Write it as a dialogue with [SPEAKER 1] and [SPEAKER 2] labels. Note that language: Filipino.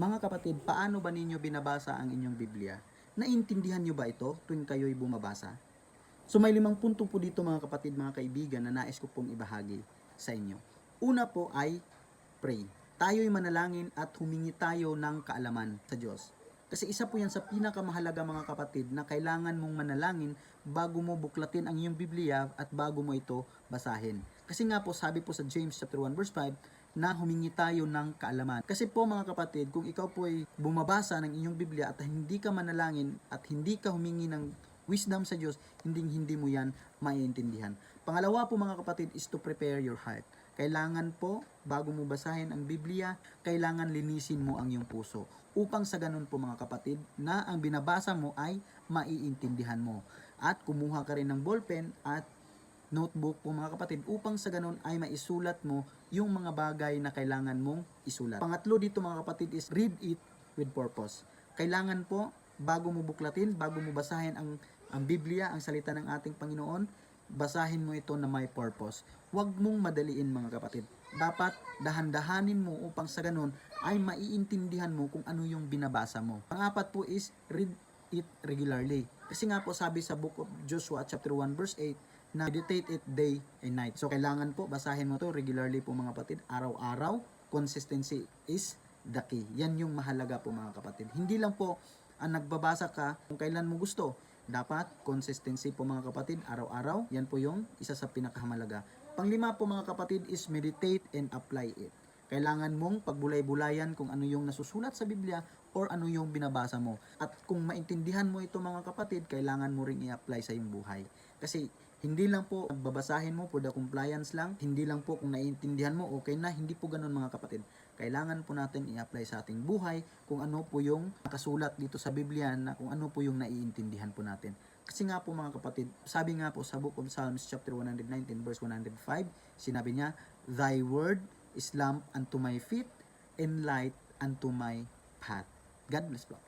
[SPEAKER 1] Mga kapatid, paano ba ninyo binabasa ang inyong Biblia? Naintindihan nyo ba ito tuwing kayo'y bumabasa? So may 5 punto po dito mga kapatid, mga kaibigan na nais ko pong ibahagi sa inyo. Una po ay pray. Tayo'y manalangin at humingi tayo ng kaalaman sa Diyos. Kasi isa po yan sa pinakamahalaga mga kapatid na kailangan mong manalangin bago mo buklatin ang iyong Biblia at bago mo ito basahin. Kasi nga po sabi po sa James chapter 1 verse 5 na humingi tayo ng kaalaman. Kasi po mga kapatid, kung ikaw po ay bumabasa ng inyong Biblia at hindi ka manalangin at hindi ka humingi ng wisdom sa Diyos, hindi mo yan maiintindihan. Pangalawa po mga kapatid is to prepare your heart. Kailangan po, bago mo basahin ang Biblia, kailangan linisin mo ang iyong puso. Upang sa ganun po mga kapatid, na ang binabasa mo ay maiintindihan mo. At kumuha ka rin ng ballpen at notebook po mga kapatid upang sa ganun ay maisulat mo yung mga bagay na kailangan mong isulat. Pangatlo dito mga kapatid is read it with purpose. Kailangan po, bago mo buklatin, bago mo basahin ang Biblia, ang salita ng ating Panginoon, basahin mo ito na may purpose. Huwag mong madaliin mga kapatid. Dapat dahan-dahanin mo upang sa ganun ay maiintindihan mo kung ano yung binabasa mo. Pang-apat po is read it regularly. Kasi nga po sabi sa book of Joshua chapter 1 verse 8 na meditate it day and night. So kailangan po basahin mo to regularly po mga kapatid, araw-araw. Consistency is the key. Yan yung mahalaga po mga kapatid. Hindi lang po ang nagbabasa ka kung kailan mo gusto. Dapat consistency po mga kapatid, araw-araw. Yan po yung isa sa pinakamahalaga. Panglima po mga kapatid is meditate and apply it. Kailangan mong pagbulay-bulayan kung ano yung nasusulat sa Biblia or ano yung binabasa mo. At kung maintindihan mo ito mga kapatid, kailangan mo ring i-apply sa iyong buhay. Kasi hindi lang po babasahin mo for the compliance lang, hindi lang po kung naiintindihan mo, okay na, hindi po ganun mga kapatid. Kailangan po natin i-apply sa ating buhay kung ano po yung nakasulat dito sa Biblia na kung ano po yung naiintindihan po natin. Kasi nga po mga kapatid, sabi nga po sa Book of Psalms chapter 119 verse 105, sinabi niya, Thy word is lamp unto my feet and light unto my path. God bless po.